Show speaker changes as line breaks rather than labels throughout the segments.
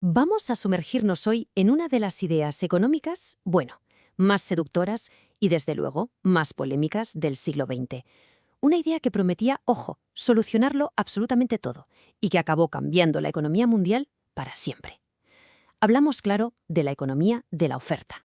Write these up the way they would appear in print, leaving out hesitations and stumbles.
Vamos a sumergirnos hoy en una de las ideas económicas, bueno, más seductoras y, desde luego, más polémicas del siglo XX. Una idea que prometía, ojo, solucionarlo absolutamente todo y que acabó cambiando la economía mundial para siempre. Hablamos, claro, de la economía de la oferta.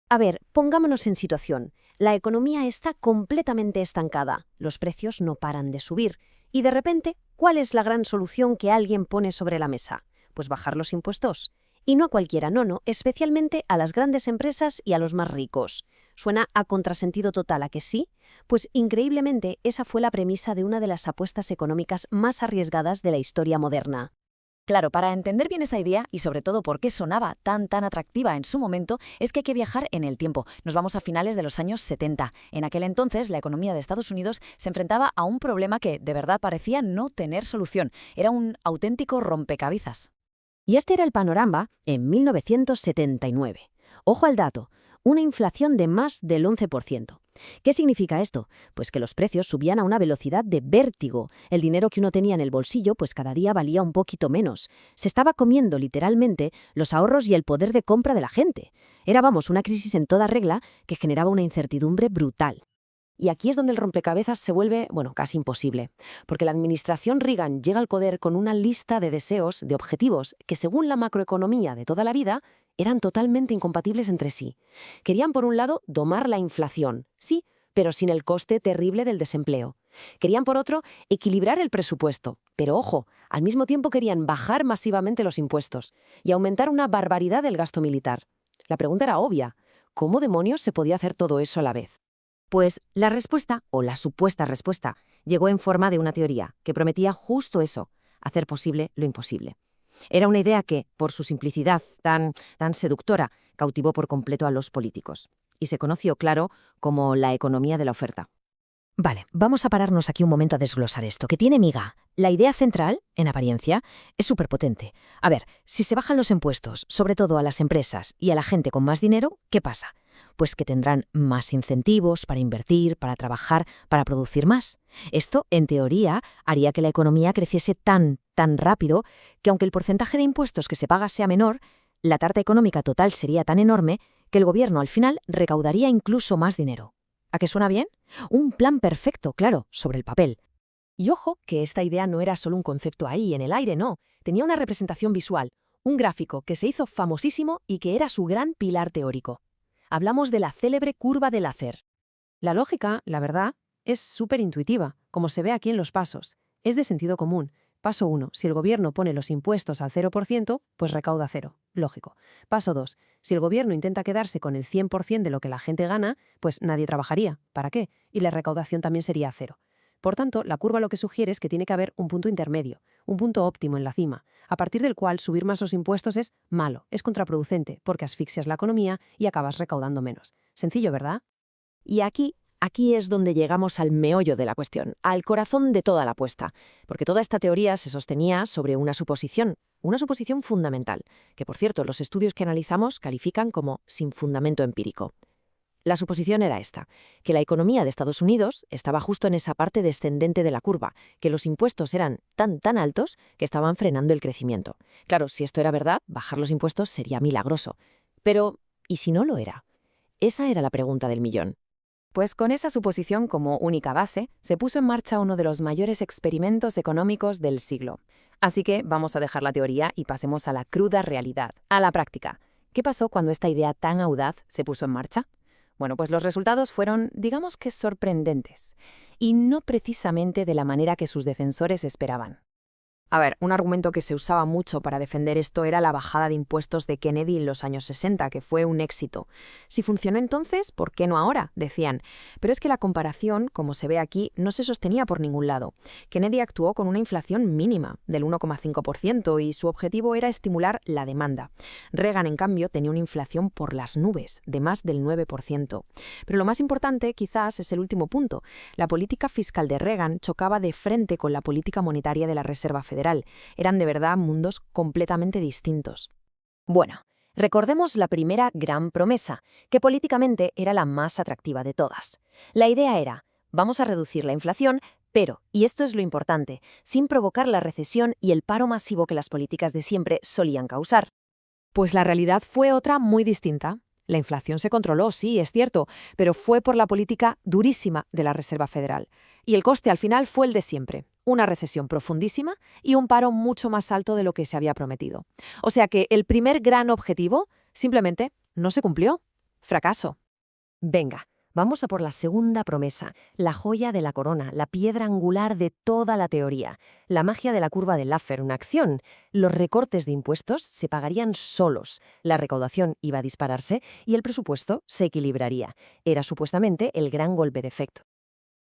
A ver, pongámonos en situación. La economía está completamente estancada, los precios no paran de subir. Y de repente, ¿cuál es la gran solución que alguien pone sobre la mesa? Pues bajar los impuestos. Y no a cualquiera, no, especialmente a las grandes empresas y a los más ricos. ¿Suena a contrasentido total, a que sí? Pues increíblemente, esa fue la premisa de una de las apuestas económicas más arriesgadas de la historia moderna.
Claro, para entender bien esta idea y sobre todo por qué sonaba tan atractiva en su momento, es que hay que viajar en el tiempo. Nos vamos a finales de los años 70. En aquel entonces, la economía de Estados Unidos se enfrentaba a un problema que de verdad parecía no tener solución. Era un auténtico rompecabezas.
Y este era el panorama en 1979. Ojo al dato, una inflación de más del 11%. ¿Qué significa esto? Pues que los precios subían a una velocidad de vértigo. El dinero que uno tenía en el bolsillo, pues cada día valía un poquito menos. Se estaba comiendo literalmente los ahorros y el poder de compra de la gente. Era, vamos, una crisis en toda regla que generaba una incertidumbre brutal.
Y aquí es donde el rompecabezas se vuelve, bueno, casi imposible, porque la administración Reagan llega al poder con una lista de deseos, de objetivos, que según la macroeconomía de toda la vida, eran totalmente incompatibles entre sí. Querían, por un lado, domar la inflación, sí, pero sin el coste terrible del desempleo. Querían, por otro, equilibrar el presupuesto, pero ojo, al mismo tiempo querían bajar masivamente los impuestos y aumentar una barbaridad el gasto militar. La pregunta era obvia, ¿cómo demonios se podía hacer todo eso a la vez?
Pues la respuesta, o la supuesta respuesta, llegó en forma de una teoría que prometía justo eso, hacer posible lo imposible. Era una idea que, por su simplicidad tan seductora, cautivó por completo a los políticos. Y se conoció, claro, como la economía de la oferta. Vale, vamos a pararnos aquí un momento a desglosar esto, que tiene miga. La idea central, en apariencia, es súper potente. A ver, si se bajan los impuestos, sobre todo a las empresas y a la gente con más dinero, ¿qué pasa? Pues que tendrán más incentivos para invertir, para trabajar, para producir más. Esto, en teoría, haría que la economía creciese tan rápido que aunque el porcentaje de impuestos que se paga sea menor, la tarta económica total sería tan enorme que el gobierno al final recaudaría incluso más dinero. ¿A qué suena bien? Un plan perfecto, claro, sobre el papel.
Y ojo, que esta idea no era solo un concepto ahí, en el aire, no. Tenía una representación visual, un gráfico que se hizo famosísimo y que era su gran pilar teórico. Hablamos de la célebre curva de Laffer. La lógica, la verdad, es súper intuitiva, como se ve aquí en los pasos. Es de sentido común. Paso 1. Si el gobierno pone los impuestos al 0%, pues recauda 0. Lógico. Paso 2. Si el gobierno intenta quedarse con el 100% de lo que la gente gana, pues nadie trabajaría. ¿Para qué? Y la recaudación también sería 0. Por tanto, la curva lo que sugiere es que tiene que haber un punto intermedio, un punto óptimo en la cima, a partir del cual subir más los impuestos es malo, es contraproducente, porque asfixias la economía y acabas recaudando menos. Sencillo, ¿verdad?
Y aquí es donde llegamos al meollo de la cuestión, al corazón de toda la apuesta, porque toda esta teoría se sostenía sobre una suposición fundamental, que por cierto los estudios que analizamos califican como sin fundamento empírico. La suposición era esta, que la economía de Estados Unidos estaba justo en esa parte descendente de la curva, que los impuestos eran tan altos que estaban frenando el crecimiento. Claro, si esto era verdad, bajar los impuestos sería milagroso. Pero, ¿y si no lo era? Esa era la pregunta del millón.
Pues con esa suposición como única base, se puso en marcha uno de los mayores experimentos económicos del siglo. Así que vamos a dejar la teoría y pasemos a la cruda realidad, a la práctica. ¿Qué pasó cuando esta idea tan audaz se puso en marcha? Bueno, pues los resultados fueron, digamos que sorprendentes, y no precisamente de la manera que sus defensores esperaban.
A ver, un argumento que se usaba mucho para defender esto era la bajada de impuestos de Kennedy en los años 60, que fue un éxito. Si funcionó entonces, ¿por qué no ahora?, decían. Pero es que la comparación, como se ve aquí, no se sostenía por ningún lado. Kennedy actuó con una inflación mínima, del 1,5%, y su objetivo era estimular la demanda. Reagan, en cambio, tenía una inflación por las nubes, de más del 9%. Pero lo más importante, quizás, es el último punto. La política fiscal de Reagan chocaba de frente con la política monetaria de la Reserva Federal. Eran de verdad mundos completamente distintos.
Bueno, recordemos la primera gran promesa, que políticamente era la más atractiva de todas. La idea era, vamos a reducir la inflación, pero, y esto es lo importante, sin provocar la recesión y el paro masivo que las políticas de siempre solían causar.
Pues la realidad fue otra muy distinta. La inflación se controló, sí, es cierto, pero fue por la política durísima de la Reserva Federal. Y el coste al final fue el de siempre, una recesión profundísima y un paro mucho más alto de lo que se había prometido. O sea que el primer gran objetivo simplemente no se cumplió. Fracaso.
Venga, vamos a por la segunda promesa, la joya de la corona, la piedra angular de toda la teoría, la magia de la curva de Laffer, una acción. Los recortes de impuestos se pagarían solos, la recaudación iba a dispararse y el presupuesto se equilibraría. Era supuestamente el gran golpe de efecto.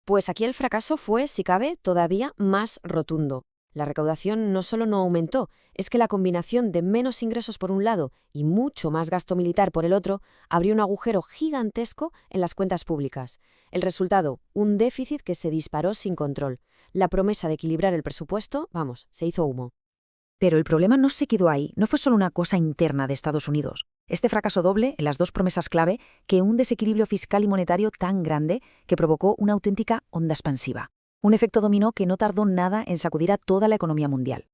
Pues aquí el fracaso fue, si cabe, todavía más rotundo. La recaudación no solo no aumentó, es que la combinación de menos ingresos por un lado y mucho más gasto militar por el otro abrió un agujero gigantesco en las cuentas públicas. El resultado, un déficit que se disparó sin control. La promesa de equilibrar el presupuesto, se hizo humo.
Pero el problema no se quedó ahí, no fue solo una cosa interna de Estados Unidos. Este fracaso doble en las dos promesas clave que un desequilibrio fiscal y monetario tan grande que provocó una auténtica onda expansiva. Un efecto dominó que no tardó nada en sacudir a toda la economía mundial.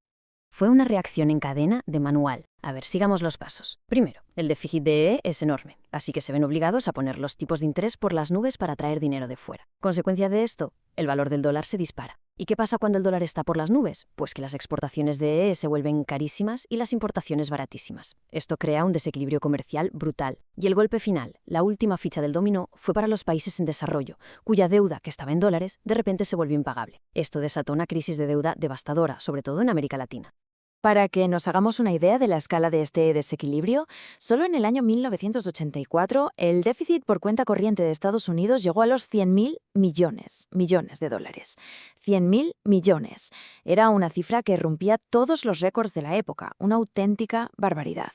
Fue una reacción en cadena de manual. A ver, sigamos los pasos. Primero, el déficit de es enorme, así que se ven obligados a poner los tipos de interés por las nubes para traer dinero de fuera. Consecuencia de esto, el valor del dólar se dispara. ¿Y qué pasa cuando el dólar está por las nubes? Pues que las exportaciones de se vuelven carísimas y las importaciones baratísimas. Esto crea un desequilibrio comercial brutal. Y el golpe final, la última ficha del dominó, fue para los países en desarrollo, cuya deuda, que estaba en dólares, de repente se volvió impagable. Esto desató una crisis de deuda devastadora, sobre todo en América Latina.
Para que nos hagamos una idea de la escala de este desequilibrio, solo en el año 1984 el déficit por cuenta corriente de Estados Unidos llegó a los 100.000 millones de dólares. 100.000 millones. Era una cifra que rompía todos los récords de la época, una auténtica barbaridad.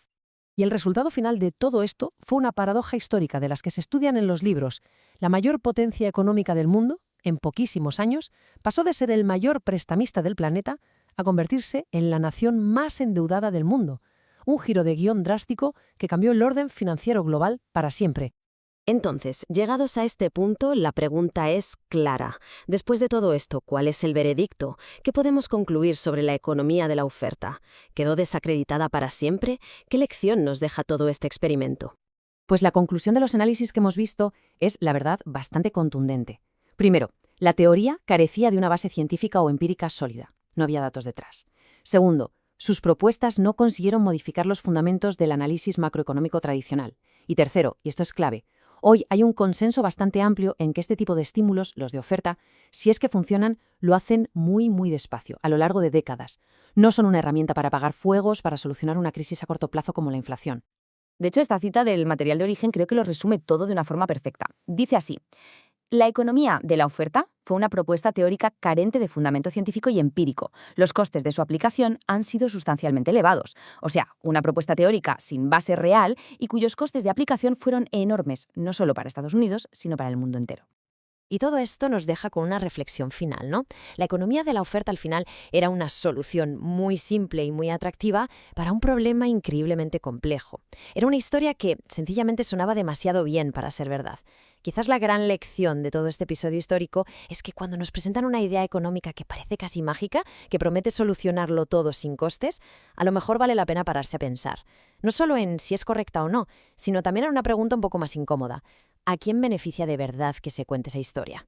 Y el resultado final de todo esto fue una paradoja histórica de las que se estudian en los libros. La mayor potencia económica del mundo, en poquísimos años, pasó de ser el mayor prestamista del planeta a convertirse en la nación más endeudada del mundo. Un giro de guión drástico que cambió el orden financiero global para siempre.
Entonces, llegados a este punto, la pregunta es clara. Después de todo esto, ¿cuál es el veredicto? ¿Qué podemos concluir sobre la economía de la oferta? ¿Quedó desacreditada para siempre? ¿Qué lección nos deja todo este experimento?
Pues la conclusión de los análisis que hemos visto es, la verdad, bastante contundente. Primero, la teoría carecía de una base científica o empírica sólida. No había datos detrás. Segundo, sus propuestas no consiguieron modificar los fundamentos del análisis macroeconómico tradicional. Y tercero, y esto es clave, hoy hay un consenso bastante amplio en que este tipo de estímulos, los de oferta, si es que funcionan, lo hacen muy despacio, a lo largo de décadas. No son una herramienta para apagar fuegos, para solucionar una crisis a corto plazo como la inflación.
De hecho, esta cita del material de origen creo que lo resume todo de una forma perfecta. Dice así: la economía de la oferta fue una propuesta teórica carente de fundamento científico y empírico. Los costes de su aplicación han sido sustancialmente elevados. O sea, una propuesta teórica sin base real y cuyos costes de aplicación fueron enormes, no solo para Estados Unidos, sino para el mundo entero.
Y todo esto nos deja con una reflexión final, ¿no? La economía de la oferta al final era una solución muy simple y muy atractiva para un problema increíblemente complejo. Era una historia que sencillamente sonaba demasiado bien para ser verdad. Quizás la gran lección de todo este episodio histórico es que cuando nos presentan una idea económica que parece casi mágica, que promete solucionarlo todo sin costes, a lo mejor vale la pena pararse a pensar. No solo en si es correcta o no, sino también en una pregunta un poco más incómoda. ¿A quién beneficia de verdad que se cuente esa historia?